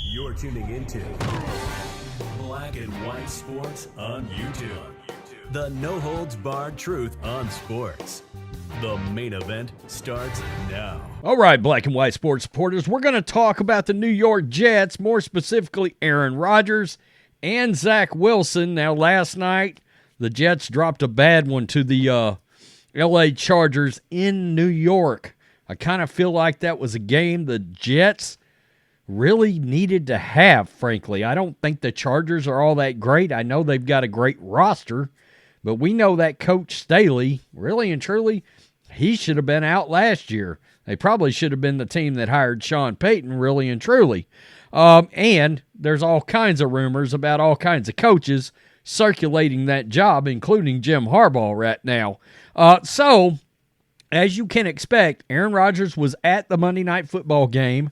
You're tuning into Black and White Sports on YouTube. The no-holds-barred truth on sports. The main event starts now. All right, Black and White Sports supporters, we're going to talk about the New York Jets, more specifically Aaron Rodgers and Zach Wilson. Now, last night, the Jets dropped a bad one to the L.A. Chargers in New York. I kind of feel like that was a game the Jets really needed to have, frankly. I don't think the Chargers are all that great. I know they've got a great roster, but we know that Coach Staley, really and truly, he should have been out last year. They probably should have been the team that hired Sean Payton, really and truly. And there's all kinds of rumors about all kinds of coaches circulating that job, including Jim Harbaugh right now. So, as you can expect, Aaron Rodgers was at the Monday Night Football game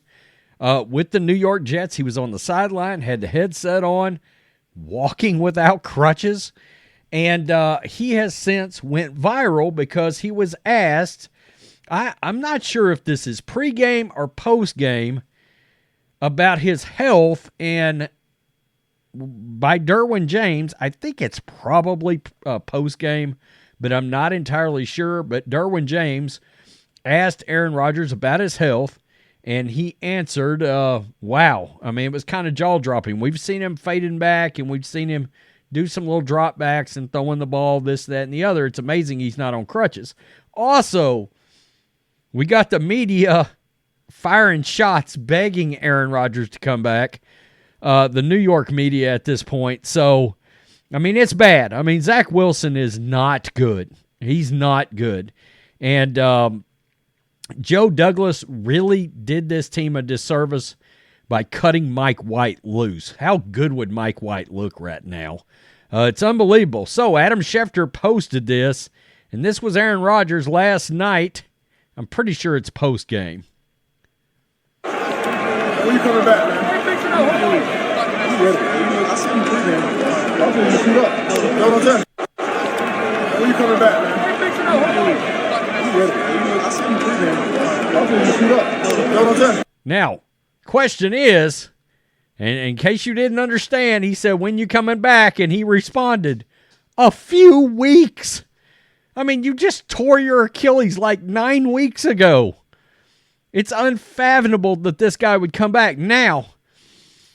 with the New York Jets. He was on the sideline, had the headset on, walking without crutches. And he has since went viral because he was asked, I'm not sure if this is pregame or postgame, about his health, and by Derwin James, I think it's probably postgame, but I'm not entirely sure. But Derwin James asked Aaron Rodgers about his health, and he answered, wow. I mean, it was kind of jaw-dropping. We've seen him fading back, and we've seen him do some little drop backs and throwing the ball, this, that, and the other. It's amazing he's not on crutches. Also, we got the media firing shots, begging Aaron Rodgers to come back, the New York media at this point. So, I mean, it's bad. I mean, Zach Wilson is not good. He's not good. And Joe Douglas really did this team a disservice by cutting Mike White loose. How good would Mike White look right now? It's unbelievable. So Adam Schefter posted this, and this was Aaron Rodgers last night. I'm pretty sure it's post-game. When you coming back, man? You ready? I see you pregame. I'm going to shoot up. No, don't tell me. When you coming back, man? You ready? I see you pregame. I'm going to shoot up. No, don't tell me. Now, question is, and in case you didn't understand, he said, when you coming back? And he responded, a few weeks. I mean, you just tore your Achilles like 9 weeks ago. It's unfathomable that this guy would come back. Now,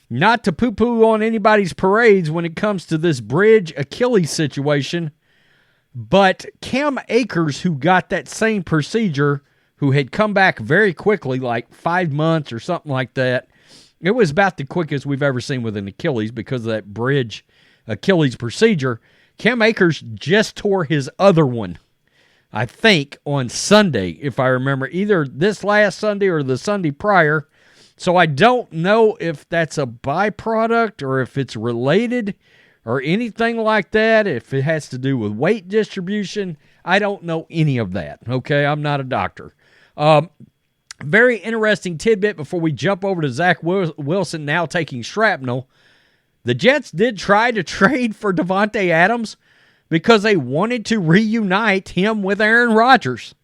not to poo-poo on anybody's parades when it comes to this bridge Achilles situation, but Cam Akers, who got that same procedure, who had come back very quickly, like 5 months or something like that. It was about the quickest we've ever seen with an Achilles because of that bridge Achilles procedure. Cam Akers just tore his other one, I think, on Sunday, if I remember, either this last Sunday or the Sunday prior. So I don't know if that's a byproduct or if it's related or anything like that, if it has to do with weight distribution. I don't know any of that, okay? I'm not a doctor. Very interesting tidbit before we jump over to Zach Wilson now taking shrapnel. The Jets did try to trade for Davante Adams because they wanted to reunite him with Aaron Rodgers.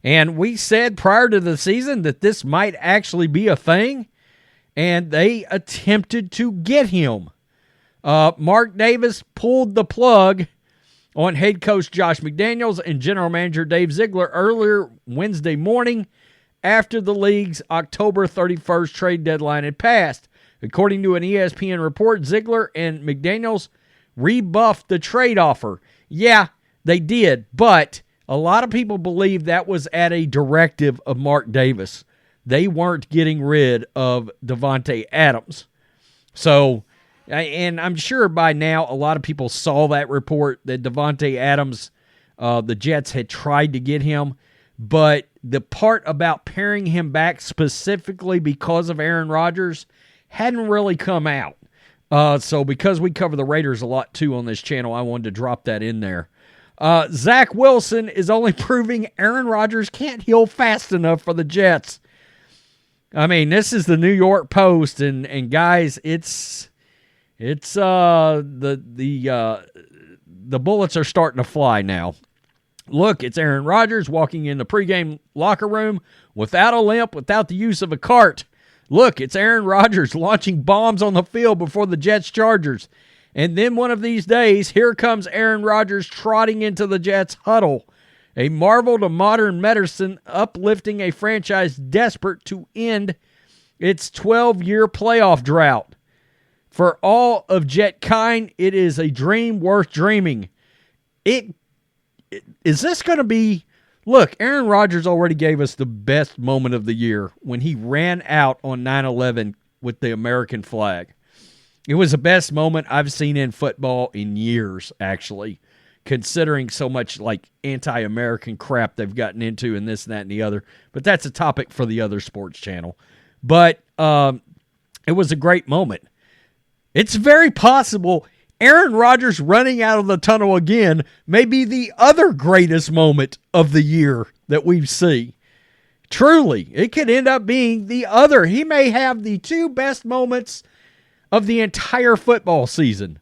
And we said prior to the season that this might actually be a thing, and they attempted to get him. Mark Davis pulled the plug on head coach Josh McDaniels and general manager Dave Ziegler earlier Wednesday morning after the league's October 31st trade deadline had passed. According to an ESPN report, Ziegler and McDaniels rebuffed the trade offer. Yeah, they did, but a lot of people believe that was at a directive of Mark Davis. They weren't getting rid of Davante Adams. So, and I'm sure by now a lot of people saw that report that Davante Adams, the Jets had tried to get him, but the part about pairing him back specifically because of Aaron Rodgers hadn't really come out. So because we cover the Raiders a lot too on this channel, I wanted to drop that in there. Zach Wilson is only proving Aaron Rodgers can't heal fast enough for the Jets. I mean, this is the New York Post, and guys, it's the bullets are starting to fly now. Look, it's Aaron Rodgers walking in the pregame locker room without a limp, without the use of a cart. Look, it's Aaron Rodgers launching bombs on the field before the Jets-Chargers. And then one of these days, here comes Aaron Rodgers trotting into the Jets huddle. A marvel to modern medicine, uplifting a franchise desperate to end its 12-year playoff drought. For all of Jet kind, it is a dream worth dreaming. Is this going to be... Look, Aaron Rodgers already gave us the best moment of the year when he ran out on 9/11 with the American flag. It was the best moment I've seen in football in years, actually, considering so much like anti-American crap they've gotten into and this, and that, and the other. But that's a topic for the other sports channel. But it was a great moment. It's very possible Aaron Rodgers running out of the tunnel again may be the other greatest moment of the year that we see. Truly, it could end up being the other. He may have the two best moments of the entire football season.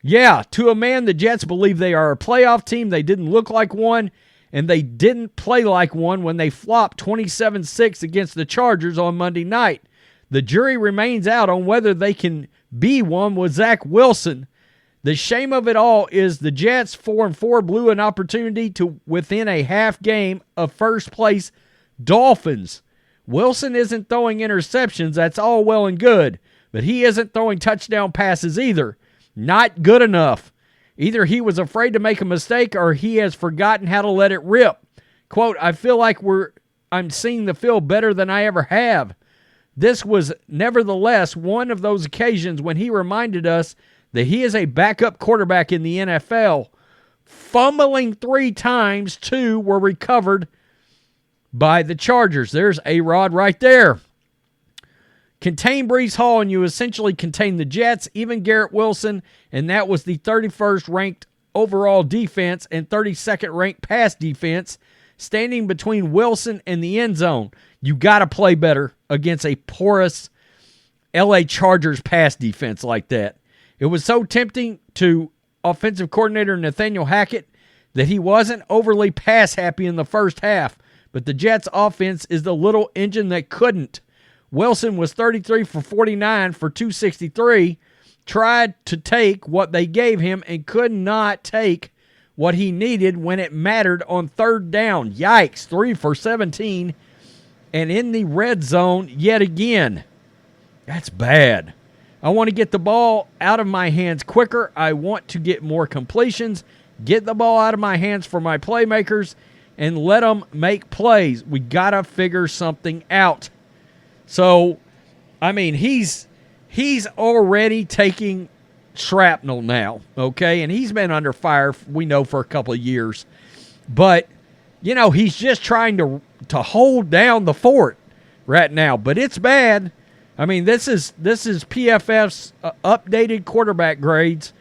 Yeah, to a man, the Jets believe they are a playoff team. They didn't look like one, and they didn't play like one when they flopped 27-6 against the Chargers on Monday night. The jury remains out on whether they can be one with Zach Wilson. The shame of it all is the Jets 4-4 blew an opportunity to within a half game of first place Dolphins. Wilson isn't throwing interceptions, that's all well and good, but he isn't throwing touchdown passes either. Not good enough. Either he was afraid to make a mistake or he has forgotten how to let it rip. Quote, I feel like I'm seeing the field better than I ever have. This was nevertheless one of those occasions when he reminded us that he is a backup quarterback in the NFL. Fumbling 3 times, 2 were recovered by the Chargers. There's A-Rod right there. Contain Breece Hall and you essentially contain the Jets, even Garrett Wilson, and that was the 31st ranked overall defense and 32nd ranked pass defense, standing between Wilson and the end zone. You got to play better against a porous LA Chargers pass defense like that. It was so tempting to offensive coordinator Nathaniel Hackett that he wasn't overly pass happy in the first half, but the Jets offense is the little engine that couldn't. Wilson was 33 for 49 for 263, tried to take what they gave him and could not take what he needed when it mattered on third down. Yikes, 3 for 17. And in the red zone yet again. That's bad. I want to get the ball out of my hands quicker. I want to get more completions, get the ball out of my hands for my playmakers, and let them make plays. We got to figure something out. So, I mean, he's already taking shrapnel now, okay? And he's been under fire, we know, for a couple of years. But, you know, he's just trying to hold down the fort right now. But it's bad. I mean, this is PFF's updated quarterback grades.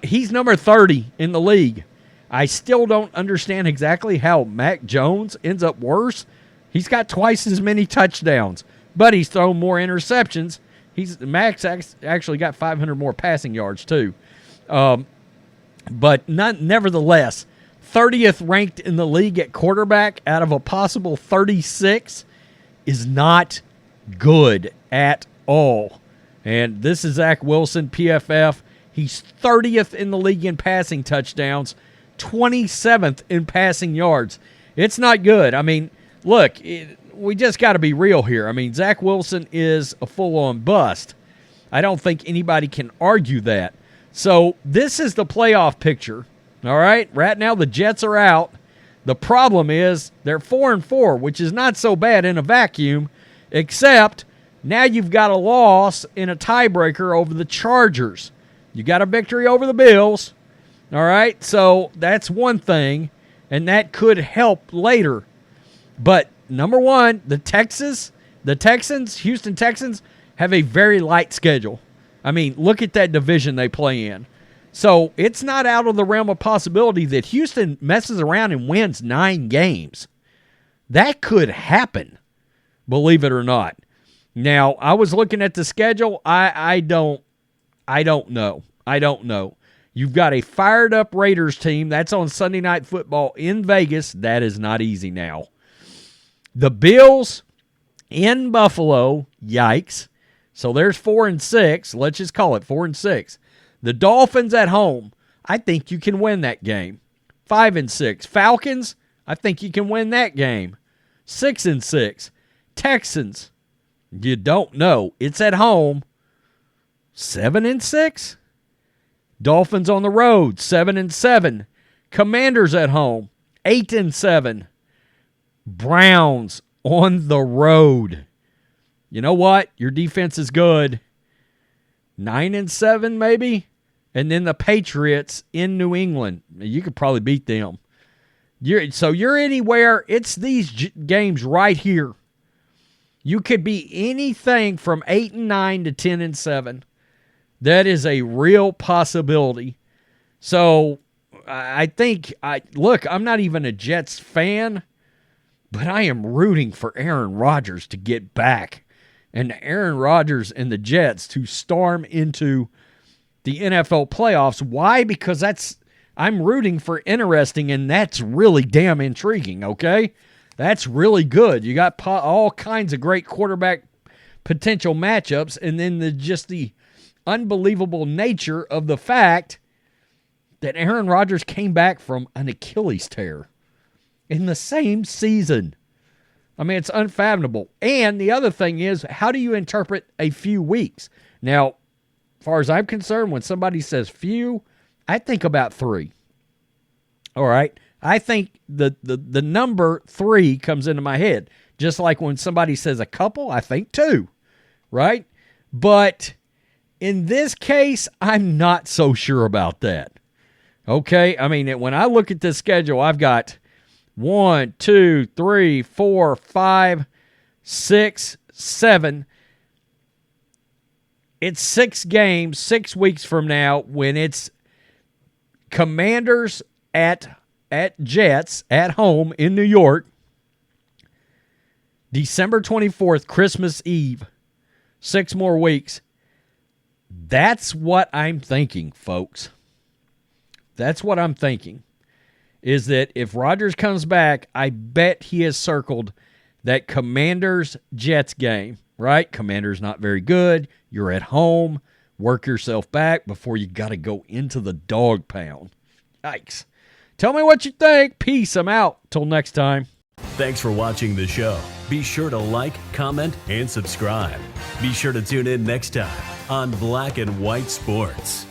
He's number 30 in the league. I still don't understand exactly how Mac Jones ends up worse. He's got twice as many touchdowns, but he's thrown more interceptions. Max actually got 500 more passing yards too. But nevertheless, 30th ranked in the league at quarterback out of a possible 36 is not good at all. And this is Zach Wilson, PFF. He's 30th in the league in passing touchdowns, 27th in passing yards. It's not good. I mean, look, we just got to be real here. I mean, Zach Wilson is a full-on bust. I don't think anybody can argue that. So this is the playoff picture, all right? Right now the Jets are out. The problem is they're 4-4, which is not so bad in a vacuum, except now you've got a loss in a tiebreaker over the Chargers. You got a victory over the Bills, all right? So that's one thing, and that could help later. But number one, the Texans, Houston Texans, have a very light schedule. I mean, look at that division they play in. So it's not out of the realm of possibility that Houston messes around and wins 9 games. That could happen, believe it or not. Now, I was looking at the schedule. I don't know. I don't know. You've got a fired-up Raiders team. That's on Sunday Night Football in Vegas. That is not easy now. The Bills in Buffalo. Yikes. So there's 4-6. Let's just call it 4-6. The Dolphins at home. I think you can win that game. 5-6. Falcons. I think you can win that game. 6-6. Texans. You don't know. It's at home. 7-6. Dolphins on the road. 7-7. Commanders at home. 8-7. Browns on the road. You know what? Your defense is good. 9-7 maybe. And then the Patriots in New England. You could probably beat them. So you're anywhere. It's these games right here. You could be anything from 8-9 to 10-7. That is a real possibility. So I think, look, I'm not even a Jets fan, but I am rooting for Aaron Rodgers to get back. And Aaron Rodgers and the Jets to storm into the NFL playoffs. Why? Because I'm rooting for interesting, and that's really damn intriguing, okay? That's really good. You got all kinds of great quarterback potential matchups, and then the unbelievable nature of the fact that Aaron Rodgers came back from an Achilles tear in the same season. I mean, it's unfathomable. And the other thing is, how do you interpret a few weeks? Now, as far as I'm concerned, when somebody says few, I think about 3. All right? I think the number 3 comes into my head. Just like when somebody says a couple, I think 2. Right? But in this case, I'm not so sure about that. Okay? I mean, when I look at this schedule, I've got 1, 2, 3, 4, 5, 6, 7. It's 6 games, 6 weeks from now, when it's Commanders at Jets at home in New York. December 24th, Christmas Eve. 6 more weeks. That's what I'm thinking, folks. That's what I'm thinking. Is that if Rodgers comes back, I bet he has circled that Commanders-Jets game, right? Commanders not very good. You're at home. Work yourself back before you got to go into the dog pound. Yikes. Tell me what you think. Peace. I'm out. Till next time. Thanks for watching the show. Be sure to like, comment, and subscribe. Be sure to tune in next time on Black and White Sports.